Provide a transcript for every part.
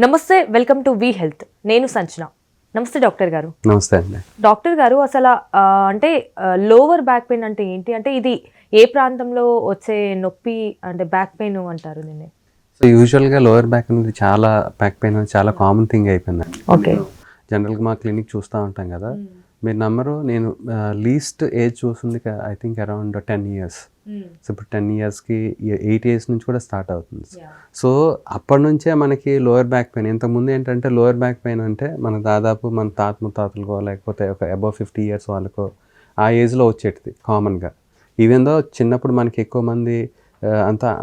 నమస్తే, welcome to V health. నేను సంచన. నమస్తే డాక్టర్ గారు. నమస్తే అండి. డాక్టర్ గారు, అసలు అంటే లోవర్ బ్యాక్ పెయిన్ అంటే ఏంటి? అంటే ఇది ఏ ప్రాంతంలో వచ్చే నొప్పి, అంటే బ్యాక్ పెయిన్ అంటారు దీన్ని? సో యూజువల్గా లోవర్ బ్యాక్ అనేది బ్యాక్ పెయిన్ అనేది చాలా కామన్ థింగ్ అయిపోయిందండి. ఓకే. జనరల్గా మా క్లినిక్ చూస్తూ ఉంటాం కదా, మీరు నమ్మరు, నేను లీస్ట్ ఏజ్ చూస్తుంది I think around 10 years. So ఇప్పుడు 10 yearsకి 8 years నుంచి కూడా స్టార్ట్ అవుతుంది. సో అప్పటి నుంచే మనకి లోవర్ బ్యాక్ పెయిన్. ఇంతకుముందు ఏంటంటే లోవర్ బ్యాక్ పెయిన్ అంటే మన దాదాపు మన తాత ముత్తాతలకో లేకపోతే ఒక అబవ్ 50 years వాళ్ళకో ఆ ఏజ్లో వచ్చేటిది కామన్గా. ఈవెన్ దో చిన్నప్పుడు మనకి ఎక్కువ మంది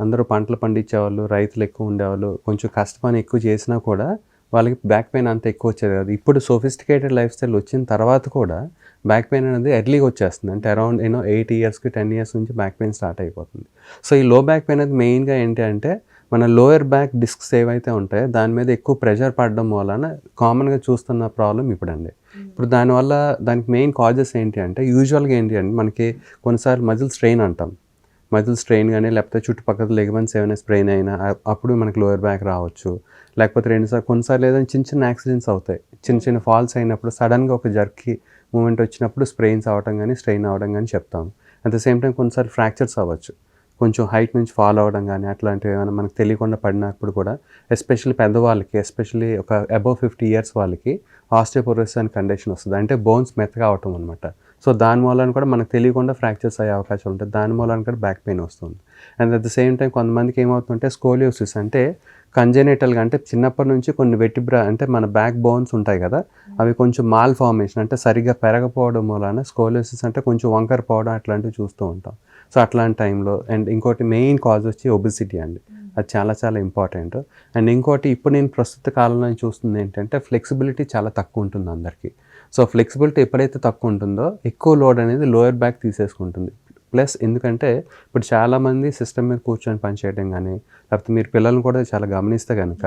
అందరూ పంటలు పండించేవాళ్ళు, రైతులు ఎక్కువ ఉండేవాళ్ళు, కొంచెం కష్టపని ఎక్కువ చేసినా కూడా వాళ్ళకి బ్యాక్ పెయిన్ అంత ఎక్కువ వచ్చేది కాదు. ఇప్పుడు సోఫిస్టికేటెడ్ లైఫ్ స్టైల్ వచ్చిన తర్వాత కూడా బ్యాక్ పెయిన్ అనేది ఎర్లీగా వచ్చేస్తుంది. అంటే అరౌండ్ 8 yearsకి 10 years నుంచి బ్యాక్ పెయిన్ స్టార్ట్ అయిపోతుంది. సో ఈ లో బ్యాక్ పెయిన్ అనేది మెయిన్గా ఏంటి అంటే మన లోయర్ బ్యాక్ డిస్క్స్ ఏవైతే ఉంటాయో దాని మీద ఎక్కువ ప్రెషర్ పడడం వలన కామన్గా చూస్తున్న ప్రాబ్లం ఇప్పుడండి. ఇప్పుడు దానికి మెయిన్ కాజెస్ ఏంటి అంటే యూజువల్గా ఏంటి అంటే మనకి కొన్నిసార్లు మజిల్ స్ట్రెయిన్ అంటాం. మజిల్ స్ట్రెయిన్ కానీ లేకపోతే చుట్టుపక్కల లెగమెంట్స్ ఏమైనా స్ట్రెయిన్ అయినా అప్పుడు మనకి లోయర్ బ్యాక్ రావచ్చు. లేకపోతే కొన్నిసార్లు ఏదైనా చిన్న యాక్సిడెంట్స్ అవుతాయి, చిన్న ఫాల్స్ అయినప్పుడు సడన్గా ఒక జర్కి మూమెంట్ వచ్చినప్పుడు స్ట్రెయిన్స్ అవ్వడం కానీ స్ట్రెయిన్ అవ్వడం కానీ చెప్తాం. అట్ ద సేమ్ టైం కొన్నిసార్లు ఫ్రాక్చర్స్ అవ్వచ్చు, కొంచెం హైట్ నుంచి ఫాల్ అవ్వడం కానీ అట్లాంటివి ఏమైనా మనకు తెలియకుండా పడినప్పుడు కూడా, ఎస్పెషల్లీ పెద్దవాళ్ళకి, ఎస్పెషల్లీ ఒక అబవ్ 50 years వాళ్ళకి ఆస్టియోపోరోసిస్ అనే కండిషన్ వస్తుంది. అంటే బోన్స్ మెత్తగా అవటం అనమాట. సో దాని మూలన కూడా మనకు తెలియకుండా ఫ్రాక్చర్స్ అయ్యే అవకాశం ఉంటుంది. దాని మూలన కూడా బ్యాక్ పెయిన్ వస్తుంది. And at the same time కొంతమందికి ఏమవుతుందంటే స్కోలియోసిస్, అంటే కంజెనిటల్గా, అంటే చిన్నప్పటి నుంచి కొన్ని వెటిబ్రా అంటే మన బ్యాక్ బోన్స్ ఉంటాయి కదా, అవి కొంచెం మాల్ ఫార్మేషన్ అంటే సరిగ్గా పెరగపోవడం మూలన స్కోలియోసిస్ అంటే కొంచెం వంకర పోవడం అట్లాంటివి చూస్తూ ఉంటాం. సో అట్లాంటి టైంలో. అండ్ ఇంకోటి మెయిన్ కాజ్ వచ్చి ఒబెసిటీ అండి. అది చాలా ఇంపార్టెంట్. అండ్ ఇంకోటి ఇప్పుడు నేను ప్రస్తుత కాలంలో చూస్తుంది ఏంటంటే ఫ్లెక్సిబిలిటీ చాలా తక్కువ ఉంటుంది అందరికీ. సో ఫ్లెక్సిబిలిటీ ఎప్పుడైతే తక్కువ ఉంటుందో ఎక్కువ లోడ్ అనేది లోయర్ బ్యాక్ తీసేసుకుంటుంది. ప్లస్ ఎందుకంటే ఇప్పుడు చాలామంది సిస్టమ్ మీద కూర్చొని పనిచేయడం కానీ, లేకపోతే మీరు పిల్లల్ని కూడా చాలా గమనిస్తే కనుక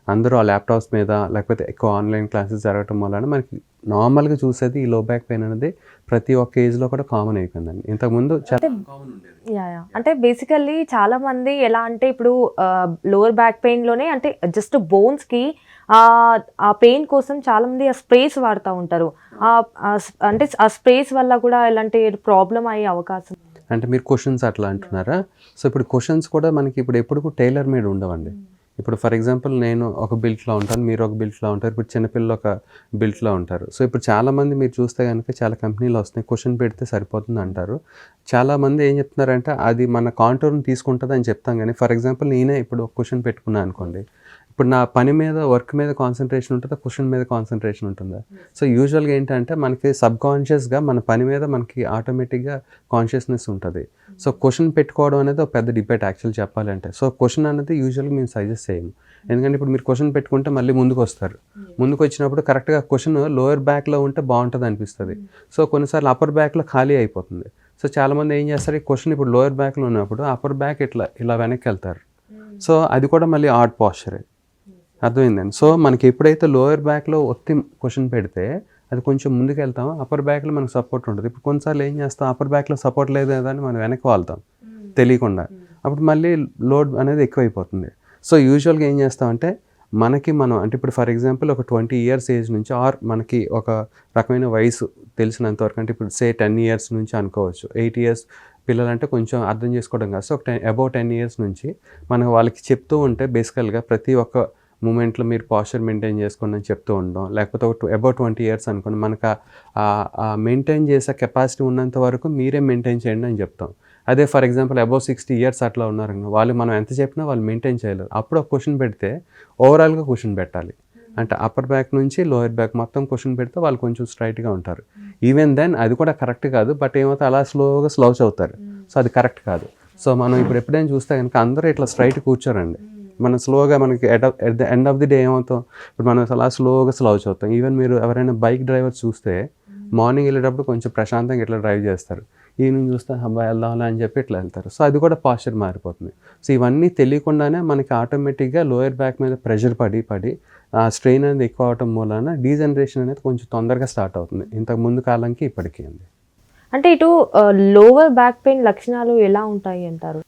అందరూ ఆ ల్యాప్టాప్స్ మీద లేకపోతే ఎక్కువ ఆన్లైన్ క్లాసెస్ జరగటం వలన మనకి నార్మల్గా చూసేది ఈ లో బ్యాక్ పెయిన్ అనేది ప్రతి ఒక్క ఏజ్లో కూడా కామన్ అయిపోయిందండి. ఇంతకుముందు చాలా కామన్ ఉండేది. అంటే బేసికల్లీ చాలా మంది ఎలా అంటే ఇప్పుడు లోవర్ బ్యాక్ పెయిన్లోనే అంటే జస్ట్ బోన్స్కి ఆ పెయిన్ కోసం చాలా మంది ఆ స్ప్రేస్ వాడుతూ ఉంటారు. అంటే ఆ స్ప్రేస్ వల్ల కూడా ఇలాంటి ప్రాబ్లం అయ్యే అవకాశం. అంటే మీరు క్వశ్చన్స్ అట్లా అంటున్నారా? సో ఇప్పుడు క్వశ్చన్స్ కూడా మనకి ఎప్పుడు టైలర్ మేడ్ ఉండవండి. ఇప్పుడు ఫర్ ఎగ్జాంపుల్ నేను ఒక బిల్ట్లో ఉంటాను, మీరు ఒక బిల్ట్లో ఉంటారు, ఇప్పుడు చిన్నపిల్లలు ఒక బిల్ట్లో ఉంటారు. సో ఇప్పుడు చాలామంది మీరు చూస్తే కనుక చాలా కంపెనీలు వస్తున్నాయి, క్వశ్చన్ పెడితే సరిపోతుంది అంటారు. చాలామంది ఏం చెప్తున్నారంటే అది మన కాంటూర్ని తీసుకుంటుంది అని చెప్తాం. కానీ ఫర్ ఎగ్జాంపుల్ నేనే ఇప్పుడు ఒక క్వశ్చన్ పెట్టుకున్నాను అనుకోండి, ఇప్పుడు నా పని మీద వర్క్ మీద కాన్సన్ట్రేషన్ ఉంటుందా, క్వశ్చన్ మీద కాన్సన్ట్రేషన్ ఉంటుందా? సో యూజువల్గా ఏంటంటే మనకి సబ్కాన్షియస్గా మన పని మీద మనకి ఆటోమేటిక్గా కాన్షియస్నెస్ ఉంటుంది. సో క్వశ్చన్ పెట్టుకోవడం అనేది ఒక పెద్ద డిబేట్ యాక్చువల్ చెప్పాలంటే. సో క్వశ్చన్ అనేది యూజువల్గా మేము సజెస్ట్ చేయము. ఎందుకంటే ఇప్పుడు మీరు క్వశ్చన్ పెట్టుకుంటే మళ్ళీ ముందుకు వస్తారు. ముందుకు వచ్చినప్పుడు కరెక్ట్గా క్వశ్చన్ లోయర్ బ్యాక్లో ఉంటే బాగుంటుంది అనిపిస్తుంది. సో కొన్నిసార్లు అప్పర్ బ్యాక్లో ఖాళీ అయిపోతుంది. సో చాలామంది ఏం చేస్తారు, ఈ క్వశ్చన్ ఇప్పుడు లోయర్ బ్యాక్లో ఉన్నప్పుడు అప్పర్ బ్యాక్ ఇలా వెనక్కి వెళ్తారు. సో అది కూడా మళ్ళీ ఆడ్ పాస్చరే. అర్థమైందండి. సో మనకి ఎప్పుడైతే లోయర్ బ్యాక్లో ఒత్తి క్వశ్చన్ పెడితే అది కొంచెం ముందుకు వెళ్తాం, అప్పర్ బ్యాక్లో మనకు సపోర్ట్ ఉంటుంది. ఇప్పుడు కొన్నిసార్లు ఏం చేస్తాం, అప్పర్ బ్యాక్లో సపోర్ట్ లేదు కదా అని మనం వెనక్కి వాళ్తాం తెలియకుండా, అప్పుడు మళ్ళీ లోడ్ అనేది ఎక్కువైపోతుంది. సో యూజువల్గా ఏం చేస్తామంటే మనం అంటే ఇప్పుడు ఫర్ ఎగ్జాంపుల్ ఒక 20 years ఏజ్ నుంచి ఆర్ మనకి ఒక రకమైన వయసు తెలిసినంతవరకు, అంటే ఇప్పుడు 10 years నుంచి అనుకోవచ్చు, 8 years పిల్లలంటే కొంచెం అర్థం చేసుకోవడం కాదు. సో అబౌవ్ 10 years నుంచి మనం వాళ్ళకి చెప్తూ ఉంటే బేసికల్గా ప్రతి ఒక్క మూమెంట్లో మీరు పాస్చర్ మెయింటైన్ చేసుకోండి అని చెప్తూ ఉండడం, లేకపోతే అబౌవ్ 20 years అనుకోండి, మనకు ఆ మెయింటైన్ చేసే కెపాసిటీ ఉన్నంత వరకు మీరే మెయింటైన్ చేయండి అని చెప్తాం. అదే ఫర్ ఎగ్జాంపుల్ అబౌవ్ 60 years అట్లా ఉన్నారని వాళ్ళు మనం ఎంత చెప్పినా వాళ్ళు మెయింటైన్ చేయలేరు. అప్పుడు ఒక క్వశ్చన్ పెడితే ఓవరాల్గా క్వశ్చన్ పెట్టాలి. అంటే అప్పర్ బ్యాక్ నుంచి లోయర్ బ్యాక్ మొత్తం క్వశ్చన్ పెడితే వాళ్ళు కొంచెం స్ట్రైట్గా ఉంటారు. ఈవెన్ దెన్ అది కూడా కరెక్ట్ కాదు, బట్ ఏమవుతుంది అలా స్లౌచ్ అవుతారు. సో అది కరెక్ట్ కాదు. సో మనం ఇప్పుడు ఎప్పుడైనా చూస్తే కనుక అందరూ ఇట్లా స్ట్రైట్ కూర్చోరండి. మనం స్లోగా మనకి at the end of the day ఏమవుతాం, ఇప్పుడు మనం అలా స్లోగా స్లౌచ్ అవుతాం. ఈవెన్ మీరు ఎవరైనా బైక్ డ్రైవర్ చూస్తే మార్నింగ్ వెళ్ళేటప్పుడు కొంచెం ప్రశాంతంగా ఇట్లా డ్రైవ్ చేస్తారు, ఈవినింగ్ చూస్తే అబ్బాయి వెళ్దాంలే అని చెప్పి ఇట్లా వెళ్తారు. సో అది కూడా పాస్చర్ మారిపోతుంది. సో ఇవన్నీ తెలియకుండానే మనకి ఆటోమేటిక్గా లోయర్ బ్యాక్ మీద ప్రెషర్ పడి ఆ స్ట్రెయిన్ అనేది ఎక్కువ అవటం మూలన డీజనరేషన్ అనేది కొంచెం తొందరగా స్టార్ట్ అవుతుంది ఇంతకు ముందు కాలంకి ఇప్పటికీ అండి. అంటే ఇటు లోవర్ బ్యాక్ పెయిన్ లక్షణాలు ఎలా ఉంటాయి అంటారు?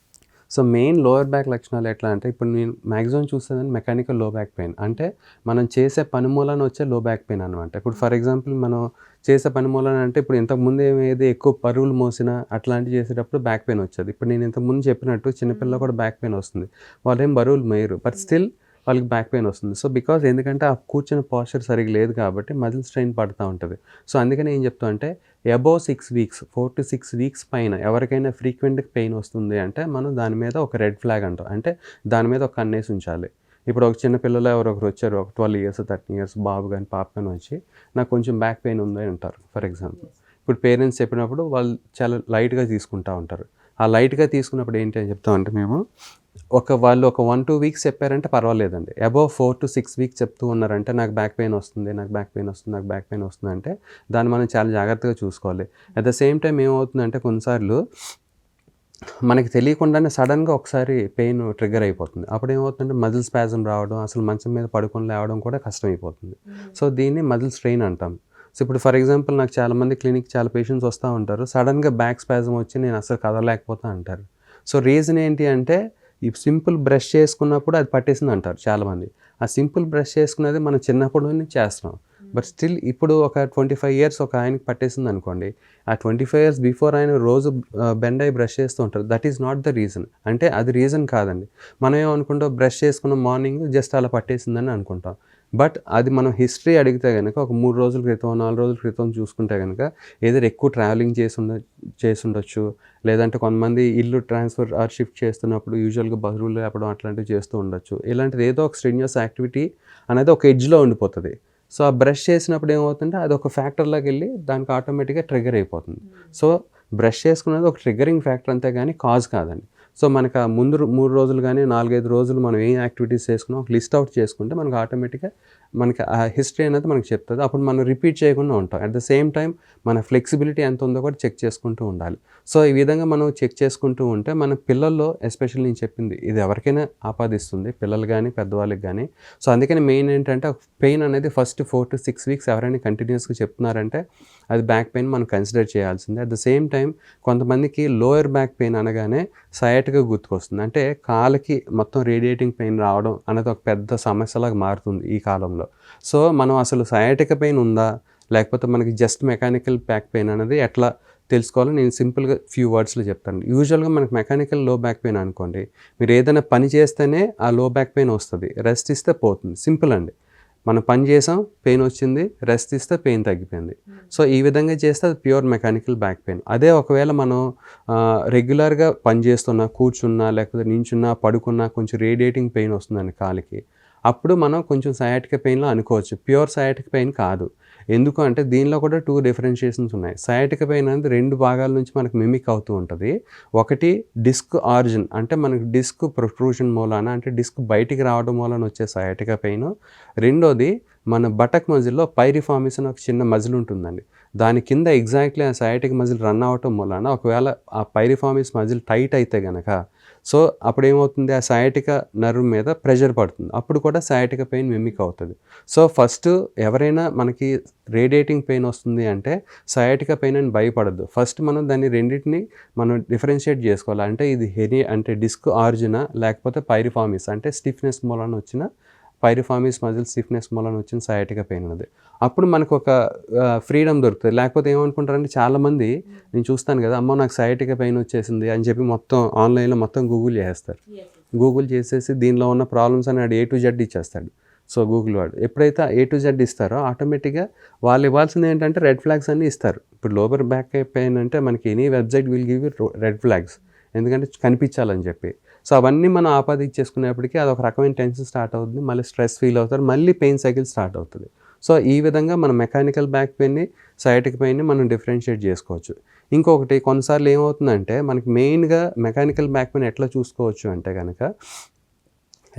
సో మెయిన్ లోవర్ బ్యాక్ లక్షణాలు ఎట్లా అంటే ఇప్పుడు నేను మ్యాక్సిమం చూస్తాను మెకానికల్ లో బ్యాక్ పెయిన్ అంటే మనం చేసే పని మూలన వచ్చే లో బ్యాక్ పెయిన్ అనమాట. ఇప్పుడు ఫర్ ఎగ్జాంపుల్ మనం చేసే పని మూలన అంటే ఇప్పుడు ఇంతకుముందు ఏది ఎక్కువ పరుగులు మోసినా అట్లాంటివి చేసేటప్పుడు బ్యాక్ పెయిన్ వచ్చేది. ఇప్పుడు నేను ఇంతకుముందు చెప్పినట్టు చిన్నపిల్ల కూడా బ్యాక్ పెయిన్ వస్తుంది, వాళ్ళు ఏం బరువులు మేయరు బట్ స్టిల్ వాళ్ళకి బ్యాక్ పెయిన్ వస్తుంది. సో బికాజ్ ఎందుకంటే ఆ కూర్చున్న పోస్చర్ సరిగ్గా లేదు కాబట్టి మజిల్ స్ట్రెయిన్ పడుతూ ఉంటుంది. సో అందుకని ఏం చెప్తా అంటే అబోవ్ 6 వీక్స్ 4 to 6 వీక్స్ పైన ఎవరికైనా ఫ్రీక్వెంట్గా పెయిన్ వస్తుంది అంటే మనం దాని మీద ఒక రెడ్ ఫ్లాగ్ అంటాం, అంటే దాని మీద ఒక కన్నేసి ఉంచాలి. ఇప్పుడు ఒక చిన్న పిల్లలు ఎవరొకరు వచ్చారు, ఒక 12 years 13 years బాబు కానీ పాప కానీ వచ్చి నాకు కొంచెం బ్యాక్ పెయిన్ ఉంది అంటారు ఫర్ ఎగ్జాంపుల్. ఇప్పుడు పేరెంట్స్ చెప్పినప్పుడు వాళ్ళు చాలా లైట్గా తీసుకుంటూ ఉంటారు. ఆ లైట్గా తీసుకున్నప్పుడు ఏంటి అని చెప్తామంటే మేము వాళ్ళు ఒక 1-2 వీక్స్ చెప్పారంటే పర్వాలేదండి. అబోవ్ 4 to 6 వీక్స్ చెప్తూ ఉన్నారంటే నాకు బ్యాక్ పెయిన్ వస్తుంది, నాకు బ్యాక్ పెయిన్ వస్తుంది, నాకు బ్యాక్ పెయిన్ వస్తుంది అంటే దాన్ని మనం చాలా జాగ్రత్తగా చూసుకోవాలి. అట్ ద సేమ్ టైం ఏమవుతుందంటే కొన్నిసార్లు మనకి తెలియకుండానే సడన్గా ఒకసారి పెయిన్ ట్రిగ్గర్ అయిపోతుంది. అప్పుడు ఏమవుతుందంటే మజిల్ స్పాజం రావడం, అసలు మంచం మీద పడుకొని లేవడం కూడా కష్టమైపోతుంది. సో దీన్ని మజిల్ స్ట్రెయిన్ అంటాం. సో ఇప్పుడు ఫర్ ఎగ్జాంపుల్ నాకు చాలామంది క్లినిక్ చాలా పేషెంట్స్ వస్తూ ఉంటారు, సడన్గా బ్యాక్ స్పాజం వచ్చి నేను అసలు కదలలేకపోతా అంటారు. సో రీజన్ ఏంటి అంటే ఈ సింపుల్ బ్రష్ చేసుకున్నప్పుడు అది పట్టేసింది అంటారు చాలామంది. ఆ సింపుల్ బ్రష్ చేసుకునేది మనం చిన్నప్పుడు నుంచి చేస్తున్నాం, బట్ స్టిల్ ఇప్పుడు ఒక 25 years ఒక ఆయనకి పట్టేసింది అనుకోండి, ఆ 25 years బిఫోర్ ఆయన రోజు బెండ్ అయ్యి బ్రష్ చేస్తూ ఉంటారు. That is not the reason, అంటే అది రీజన్ కాదండి. మనం ఏమనుకుంటాం బ్రష్ చేసుకున్న మార్నింగ్ జస్ట్ అలా పట్టేసిందని అనుకుంటాం, బట్ అది మనం హిస్టరీ అడిగితే కనుక ఒక 3 రోజుల క్రితం 4 రోజుల క్రితం చూసుకుంటే కనుక ఏదైనా ఎక్కువ ట్రావెలింగ్ చేసి ఉండొచ్చు, లేదంటే కొంతమంది ఇల్లు ట్రాన్స్ఫర్ ఆర్ షిఫ్ట్ చేస్తున్నప్పుడు యూజువల్గా బరువులు లేపడం అట్లాంటివి చేస్తూ ఉండొచ్చు. ఇలాంటిది ఏదో ఒక స్ట్రెన్యూస్ యాక్టివిటీ అనేది ఒక ఎడ్జ్లో ఉండిపోతుంది. సో ఆ బ్రష్ చేసినప్పుడు ఏమవుతుంటే అది ఒక ఫ్యాక్టర్లోకి వెళ్ళి దానికి ఆటోమేటిక్గా ట్రిగ్గర్ అయిపోతుంది. సో బ్రష్ చేసుకునేది ఒక ట్రిగ్గరింగ్ ఫ్యాక్టర్ అంతే కానీ కాజ్ కాదండి. సో మనకు ఆ ముందు 3 రోజులు కానీ 4-5 రోజులు మనం ఏం యాక్టివిటీస్ చేసుకున్నాం ఒక లిస్ట్ అవుట్ చేసుకుంటే మనకు ఆటోమేటిక్గా మనకి ఆ హిస్టరీ అనేది మనకు చెప్తుంది. అప్పుడు మనం రిపీట్ చేయకుండా ఉంటాం. అట్ ద సేమ్ టైం మన ఫ్లెక్సిబిలిటీ ఎంత ఉందో కూడా చెక్ చేసుకుంటూ ఉండాలి. సో ఈ విధంగా మనం చెక్ చేసుకుంటూ ఉంటే మన పిల్లల్లో ఎస్పెషల్లీ నేను చెప్పింది ఇది ఎవరికైనా ఆపాదిస్తుంది, పిల్లలు కానీ పెద్దవాళ్ళకి కానీ. సో అందుకని మెయిన్ ఏంటంటే పెయిన్ అనేది ఫస్ట్ 4 to 6 వీక్స్ ఎవరైనా కంటిన్యూస్గా చెప్తున్నారంటే అది బ్యాక్ పెయిన్ మనం కన్సిడర్ చేయాల్సిందే. అట్ ద సేమ్ టైం కొంతమందికి లోయర్ బ్యాక్ పెయిన్ అనగానే సయాటికా గుర్తుకొస్తుంది, అంటే కాళ్ళకి మొత్తం రేడియేటింగ్ పెయిన్ రావడం అనేది ఒక పెద్ద సమస్యలాగా మారుతుంది ఈ కాలంలో. సో మనం అసలు సయాటికా పెయిన్ ఉందా లేకపోతే మనకి జస్ట్ మెకానికల్ బ్యాక్ పెయిన్ అనేది ఎట్లా తెలుసుకోవాలో నేను సింపుల్గా ఫ్యూ వర్డ్స్లో చెప్తాను. యూజువల్గా మనకి మెకానికల్ లో బ్యాక్ పెయిన్ అనుకోండి, మీరు ఏదైనా పని చేస్తేనే ఆ లో బ్యాక్ పెయిన్ వస్తుంది, రెస్ట్ ఇస్తే పోతుంది. సింపుల్ అండి. మనం పని చేసాం, పెయిన్ వచ్చింది, రెస్ట్ ఇస్తే పెయిన్ తగ్గిపోయింది. సో ఈ విధంగా చేస్తే అది ప్యూర్ మెకానికల్ బ్యాక్ పెయిన్. అదే ఒకవేళ మనం రెగ్యులర్గా పని చేస్తున్నా, కూర్చున్నా, లేకపోతే నించున్నా, పడుకున్నా కొంచెం రేడియేటింగ్ పెయిన్ వస్తుందండి కాలికి, అప్పుడు మనం కొంచెం సయాటికా పెయిన్లో అనుకోవచ్చు. ప్యూర్ సయాటికా పెయిన్ కాదు. ఎందుకు అంటే దీనిలో కూడా 2 డిఫరెన్షియేషన్స్ ఉన్నాయి. సయాటికా పెయిన్ అనేది 2 భాగాల నుంచి మనకు మిమిక్ అవుతూ ఉంటుంది. ఒకటి డిస్క్ ఆరిజిన్, అంటే మనకి డిస్క్ ప్రొట్రూషన్ మూలాన, అంటే డిస్క్ బయటికి రావడం మూలాన వచ్చే సయాటికా పెయిన్. రెండోది మన బటక్ మజిల్లో పైరిఫార్మిస్ అని ఒక చిన్న మజిల్ ఉంటుందండి, దాని కింద ఎగ్జాక్ట్లీ ఆ సయాటిక్ మజిల్ రన్ అవ్వటం మూలాన ఒకవేళ ఆ పైరిఫార్మిస్ మజిల్ టైట్ అయితే కనుక సో అప్పుడు ఏమవుతుంది, ఆ సయాటికా నర్వ్ మీద ప్రెషర్ పడుతుంది, అప్పుడు కూడా సయాటికా పెయిన్ మిమిక్ అవుతుంది. సో ఫస్ట్ ఎవరైనా మనకి రేడియేటింగ్ పెయిన్ వస్తుంది అంటే సయాటికా పెయిన్ అని భయపడద్దు. ఫస్ట్ మనం దాన్ని రెండింటిని మనం డిఫరెన్షియేట్ చేసుకోవాలి. అంటే ఇది హెరీ అంటే డిస్క్ ఆరిజినా లేకపోతే పైరిఫార్మిస్ అంటే స్టిఫ్నెస్ మూలాన వచ్చిన పైరిఫార్మిస్ మజిల్ స్టిఫ్నెస్ మూలాన వచ్చిన సయాటికా పెయిన్ అనేది. అప్పుడు మనకు ఒక ఫ్రీడమ్ దొరుకుతుంది. లేకపోతే ఏమనుకుంటారంటే చాలామంది నేను చూస్తాను కదా, అమ్మో నాకు సయాటికా పెయిన్ వచ్చేసింది అని చెప్పి మొత్తం ఆన్లైన్లో మొత్తం గూగుల్ చేస్తారు. గూగుల్ చేసేసి దీనిలో ఉన్న ప్రాబ్లమ్స్ అని వాడు A to Z ఇచ్చేస్తాడు. సో గూగుల్ వాడు ఎప్పుడైతే A to Z ఇస్తారో ఆటోమేటిక్గా వాళ్ళు ఇవ్వాల్సింది ఏంటంటే రెడ్ ఫ్లాగ్స్ అన్నీ ఇస్తారు. ఇప్పుడు లోవర్ బ్యాక్ పెయిన్ అంటే మనకి any website will give you red flags, ఎందుకంటే కనిపించాలని చెప్పి. సో అవన్నీ మనం ఆపాదించేసుకునేప్పటికీ అదొక రకమైన టెన్షన్ స్టార్ట్ అవుతుంది, మళ్ళీ స్ట్రెస్ ఫీల్ అవుతారు, మళ్ళీ పెయిన్ సైకిల్ స్టార్ట్ అవుతుంది. సో ఈ విధంగా మనం మెకానికల్ బ్యాక్ పెయిన్ని సయాటిక్ పెయిన్ని మనం డిఫరెన్షియేట్ చేసుకోవచ్చు. ఇంకొకటి కొన్నిసార్లు ఏమవుతుందంటే మనకి మెయిన్గా మెకానికల్ బ్యాక్ పెయిన్ ఎట్లా చూసుకోవచ్చు అంటే కనుక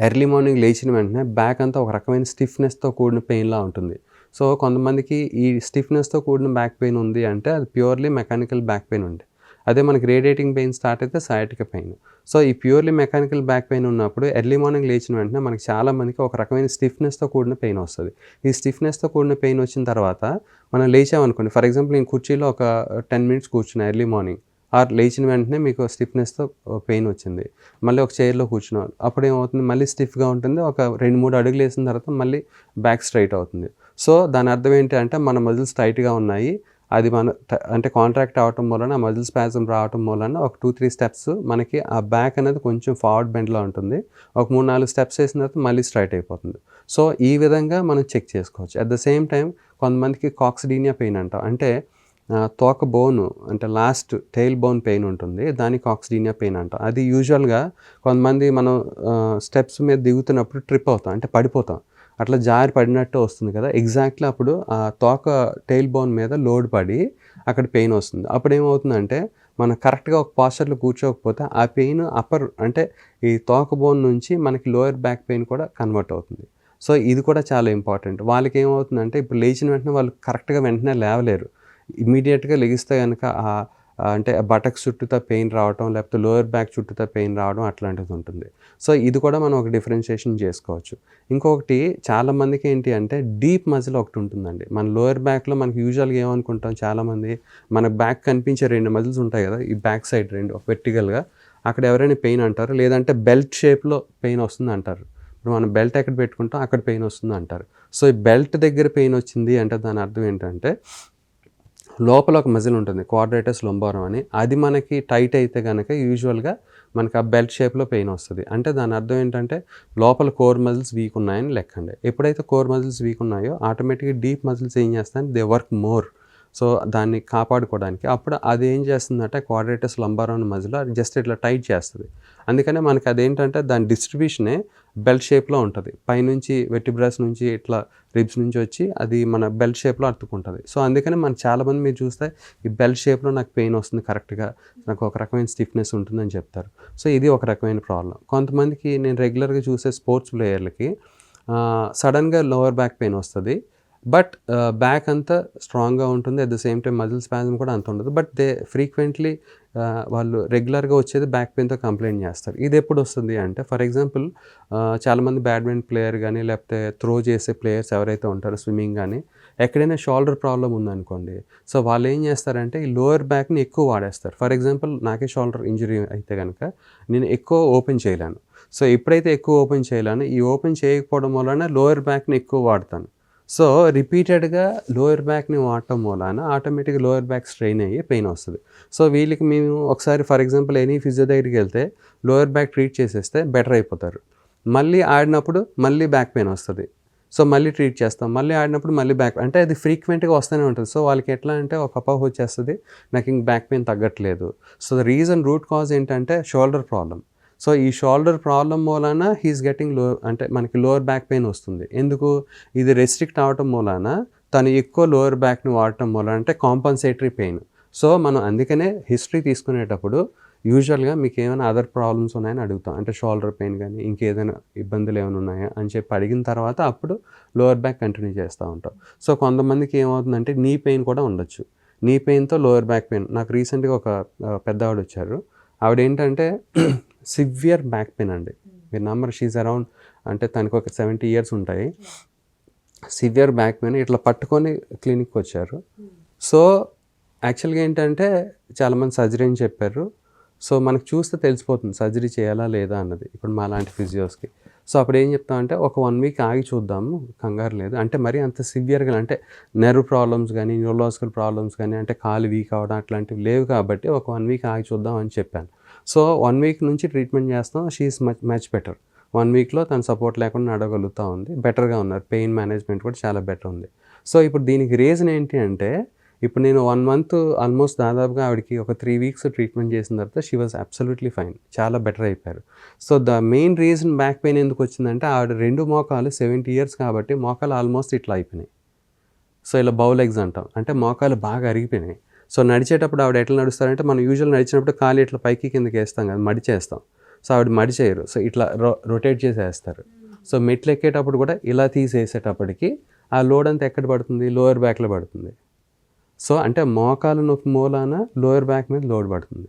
ఎర్లీ మార్నింగ్ లేచిన వెంటనే బ్యాక్ అంతా ఒక రకమైన స్టిఫ్నెస్తో కూడిన పెయిన్లా ఉంటుంది. సో కొంతమందికి ఈ స్టిఫ్నెస్తో కూడిన బ్యాక్ పెయిన్ ఉంది అంటే అది ప్యూర్లీ మెకానికల్ బ్యాక్ పెయిన్ ఉంది. అదే మనకి రేడియేటింగ్ పెయిన్ స్టార్ట్ అయితే సయాటికా పెయిన్. సో ఈ ప్యూర్లీ మెకానికల్ బ్యాక్ పెయిన్ ఉన్నప్పుడు ఎర్లీ మార్నింగ్ లేచిన వెంటనే మనకి చాలామందికి ఒక రకమైన స్టిఫ్నెస్తో కూడిన పెయిన్ వస్తుంది. ఈ స్టిఫ్నెస్తో కూడిన పెయిన్ వచ్చిన తర్వాత మనం లేచామనుకోండి, ఫర్ ఎగ్జాంపుల్ నేను కుర్చీలో ఒక 10 minutes కూర్చున్నా ఎర్లీ మార్నింగ్, లేచిన వెంటనే మీకు స్టిఫ్నెస్తో పెయిన్ వచ్చింది, మళ్ళీ ఒక చైర్లో కూర్చున్నాం, అప్పుడు ఏమవుతుంది, మళ్ళీ స్టిఫ్గా ఉంటుంది, ఒక 2-3 అడుగులు వేసిన తర్వాత మళ్ళీ బ్యాక్ స్ట్రైట్ అవుతుంది. సో దాని అర్థం ఏంటి అంటే మన మజిల్స్ టైట్గా ఉన్నాయి, అది మన అంటే కాంట్రాక్ట్ అవ్వటం వలన, ఆ మజిల్ స్పాజం రావటం వలన ఒక 2-3 స్టెప్స్ మనకి ఆ బ్యాక్ అనేది కొంచెం ఫార్వర్డ్ బెండ్లో ఉంటుంది, ఒక 3-4 స్టెప్స్ వేసిన తర్వాత మళ్ళీ స్ట్రైట్ అయిపోతుంది. సో ఈ విధంగా మనం చెక్ చేసుకోవచ్చు. అట్ ద సేమ్ టైం కొంతమందికి కాక్సిడీనియా పెయిన్ అంటాం, అంటే తోక బోను అంటే లాస్ట్ టెయిల్ బోన్ పెయిన్ ఉంటుంది, దానికి కాక్సిడీనియా పెయిన్ అంటాం. అది యూజువల్గా కొంతమంది మనం స్టెప్స్ మీద దిగుతున్నప్పుడు ట్రిప్ అవుతాం, అంటే పడిపోతాం, అట్లా జారి పడినట్టు వస్తుంది కదా, ఎగ్జాక్ట్లీ అప్పుడు ఆ తోక టెయిల్ బోన్ మీద లోడ్ పడి అక్కడ పెయిన్ వస్తుంది. అప్పుడు ఏమవుతుందంటే మనం కరెక్ట్గా ఒక పాస్చర్లో కూర్చోకపోతే ఆ పెయిన్ అంటే ఈ తోక బోన్ నుంచి మనకి లోయర్ బ్యాక్ పెయిన్ కూడా కన్వర్ట్ అవుతుంది. సో ఇది కూడా చాలా ఇంపార్టెంట్. వాళ్ళకి ఏమవుతుందంటే ఇప్పుడు లేచిన వెంటనే వాళ్ళు కరెక్ట్గా వెంటనే లేవలేరు, ఇమీడియట్గా లెగిస్తే కనుక అంటే బటక్స్ చుట్టూతా పెయిన్ రావడం, లేకపోతే లోయర్ బ్యాక్ చుట్టూతా పెయిన్ రావడం అట్లాంటిది ఉంటుంది. సో ఇది కూడా మనం ఒక డిఫరెన్షియేషన్ చేసుకోవచ్చు. ఇంకొకటి చాలామందికి ఏంటి అంటే డీప్ మజిల్ ఒకటి ఉంటుందండి మన లోయర్ బ్యాక్లో. మనకి యూజువల్గా ఏమనుకుంటాం చాలామంది, మన బ్యాక్ కనిపించే 2 మజిల్స్ ఉంటాయి కదా, ఈ బ్యాక్ సైడ్ 2 వెర్టికల్గా, అక్కడ ఎవరైనా పెయిన్ అంటారు, లేదంటే బెల్ట్ షేప్లో పెయిన్ వస్తుంది అంటారు. ఇప్పుడు మనం బెల్ట్ ఎక్కడ పెట్టుకుంటాం అక్కడ పెయిన్ వస్తుంది అంటారు. సో ఈ బెల్ట్ దగ్గర పెయిన్ వచ్చింది అంటే దాని అర్థం ఏంటంటే లోపల ఒక మజిల్ ఉంటుంది క్వాడ్రేటస్ లొంబారం అని, అది మనకి టైట్ అయితే కనుక యూజువల్గా మనకి ఆ బెల్ట్ షేప్లో పెయిన్ వస్తుంది. అంటే దాని అర్థం ఏంటంటే లోపల కోర్ మజిల్స్ వీక్ ఉన్నాయని లెక్కండి. ఎప్పుడైతే కోర్ మజిల్స్ వీక్ ఉన్నాయో ఆటోమేటిక్గా డీప్ మజిల్స్ ఏం చేస్తాయని దే వర్క్ మోర్, సో దాన్ని కాపాడుకోవడానికి. అప్పుడు అది ఏం చేస్తుందంటే క్వాడ్రేటస్ లంబారం మజిల్ అది జస్ట్ ఇట్లా టైట్ చేస్తుంది. అందుకనే మనకి అదేంటంటే దాని డిస్ట్రిబ్యూషనే బెల్ట్ షేప్లో ఉంటుంది, పైనుంచి వెర్టిబ్రాస్ నుంచి ఇట్లా రిబ్స్ నుంచి వచ్చి అది మన బెల్ట్ షేప్లో అతుక్కుంటుంది. సో అందుకని మనం చాలామంది మీరు చూస్తే ఈ బెల్ట్ షేప్లో నాకు పెయిన్ వస్తుంది, కరెక్ట్గా నాకు ఒక రకమైన స్టిఫ్నెస్ ఉంటుందని చెప్తారు. సో ఇది ఒక రకమైన ప్రాబ్లం. కొంతమందికి నేను రెగ్యులర్గా చూసే స్పోర్ట్స్ ప్లేయర్లకి సడన్గా లోవర్ బ్యాక్ పెయిన్ వస్తుంది, బట్ బ్యాక్ అంతా స్ట్రాంగ్గా ఉంటుంది, at the same time muscle spasm కూడా అంత ఉండదు, బట్ దే ఫ్రీక్వెంట్లీ వాళ్ళు రెగ్యులర్గా వచ్చేది బ్యాక్ పెయిన్తో కంప్లైంట్ చేస్తారు. ఇది ఎప్పుడు వస్తుంది అంటే ఫర్ ఎగ్జాంపుల్ చాలామంది బ్యాడ్మింటన్ ప్లేయర్ కానీ లేకపోతే త్రో చేసే ప్లేయర్స్ ఎవరైతే ఉంటారో స్విమ్మింగ్ కానీ ఎక్కడైనా షోల్డర్ ప్రాబ్లం ఉందనుకోండి, సో వాళ్ళు ఏం చేస్తారంటే ఈ లోయర్ బ్యాక్ని ఎక్కువ వాడేస్తారు. ఫర్ ఎగ్జాంపుల్ నాకే షోల్డర్ ఇంజరీ అయితే కనుక నేను ఎక్కువ ఓపెన్ చేయలేను. సో ఎప్పుడైతే ఎక్కువ ఓపెన్ చేయలేను, ఈ ఓపెన్ చేయకపోవడం వలన లోయర్ బ్యాక్ని ఎక్కువ వాడతాను. సో రిపీటెడ్గా లోయర్ బ్యాక్ని వాడటం వలన ఆటోమేటిక్గా లోయర్ బ్యాక్ స్ట్రెయిన్ అయ్యి పెయిన్ వస్తుంది. సో వీళ్ళకి మేము ఒకసారి ఫర్ ఎగ్జాంపుల్ ఎనీ ఫిజియో దగ్గరికి వెళ్తే లోయర్ బ్యాక్ ట్రీట్ చేసేస్తే బెటర్ అయిపోతారు. మళ్ళీ ఆడినప్పుడు మళ్ళీ బ్యాక్ పెయిన్ వస్తుంది, సో మళ్ళీ ట్రీట్ చేస్తాం, మళ్ళీ ఆడినప్పుడు మళ్ళీ బ్యాక్, అంటే అది ఫ్రీక్వెంట్గా వస్తూనే ఉంటుంది. సో వాళ్ళకి ఎట్లా అంటే ఒక అపోహ వచ్చేస్తుంది నాకు ఇంక బ్యాక్ పెయిన్ తగ్గట్లేదు. So the reason root cause ఏంటంటే షోల్డర్ ప్రాబ్లం. సో ఈ షోల్డర్ ప్రాబ్లం మూలాన హీఈస్ గెటింగ్ అంటే మనకి లోవర్ బ్యాక్ పెయిన్ వస్తుంది. ఎందుకు, ఇది రెస్ట్రిక్ట్ అవ్వటం మూలాన తను ఎక్కువ లోవర్ బ్యాక్ని వాడటం మూలాన, అంటే కాంపన్సేటరీ పెయిన్. సో మనం అందుకనే హిస్టరీ తీసుకునేటప్పుడు యూజువల్గా మీకు ఏమైనా అదర్ ప్రాబ్లమ్స్ ఉన్నాయని అడుగుతాం, అంటే షోల్డర్ పెయిన్ కానీ ఇంకేదైనా ఇబ్బందులు ఏమైనా ఉన్నాయా అని చెప్పి అడిగిన తర్వాత అప్పుడు లోవర్ బ్యాక్ కంటిన్యూ చేస్తూ ఉంటాం. సో కొంతమందికి ఏమవుతుందంటే నీ పెయిన్ కూడా ఉండొచ్చు, నీ పెయిన్తో లోవర్ బ్యాక్ పెయిన్. నాకు రీసెంట్గా ఒక పెద్దవాడు వచ్చారు, ఆవిడ ఏంటంటే సివియర్ బ్యాక్ పెయిన్ అండి, మీరు నమ్మరు, షీజ్ అరౌండ్ అంటే తనకు ఒక 70 years ఉంటాయి, సివియర్ బ్యాక్ పెయిన్ ఇట్లా పట్టుకొని క్లినిక్కి వచ్చారు. సో యాక్చువల్గా ఏంటంటే చాలామంది సర్జరీ అని చెప్పారు. సో మనకు చూస్తే తెలిసిపోతుంది సర్జరీ చేయాలా లేదా అన్నది ఇప్పుడు మా లాంటి ఫిజియోస్కి. సో అప్పుడు ఏం చెప్తామంటే ఒక 1 week ఆగి చూద్దాము, కంగారు లేదు, అంటే మరీ అంత సివియర్గా అంటే నెర్వ్ ప్రాబ్లమ్స్ కానీ న్యూరలాజికల్ ప్రాబ్లమ్స్ కానీ అంటే కాలు వీక్ అవ్వడం అట్లాంటివి లేవు కాబట్టి ఒక 1 week ఆగి చూద్దాం అని చెప్పాను. సో 1 week నుంచి ట్రీట్మెంట్ చేస్తాం, షీఈస్ మచ్ బెటర్. 1 weekలో తను సపోర్ట్ లేకుండా నడవగలుగుతూ ఉంది, బెటర్గా ఉన్నారు, పెయిన్ మేనేజ్మెంట్ కూడా చాలా బెటర్ ఉంది. సో ఇప్పుడు దీనికి రీజన్ ఏంటి అంటే ఇప్పుడు నేను 1 month ఆల్మోస్ట్ దాదాపుగా ఆవిడకి ఒక 3 weeks ట్రీట్మెంట్ చేసిన తర్వాత షీ వాజ్ అబ్సల్యూట్లీ ఫైన్, చాలా బెటర్ అయిపోయారు. So the main reason back pain ఎందుకు వచ్చిందంటే ఆవిడ 2 మోకాలు 70 years కాబట్టి మోకాలు ఆల్మోస్ట్ ఇట్లా అయిపోయినాయి. సో ఇలా బౌల్ లెగ్స్ అంటాం, అంటే మోకాలు బాగా అరిగిపోయినాయి. సో నడిచేటప్పుడు ఆవిడ ఎట్లా నడుస్తారంటే మనం యూజువల్ నడిచినప్పుడు కాలు ఇట్లా పైకి కిందకి వేస్తాం కదా, మడిచేస్తాం. సో ఆవిడ మడిచేయరు, సో ఇట్లా రొటేట్ చేసేస్తారు. సో మెట్లు ఎక్కేటప్పుడు కూడా ఇలా తీసేసేటప్పటికి ఆ లోడ్ అంతా ఎక్కడ పడుతుంది, లోయర్ బ్యాక్లో పడుతుంది. సో అంటే మోకాలు నొప్పి మూలాన లోయర్ బ్యాక్ మీద లోడ్ పడుతుంది.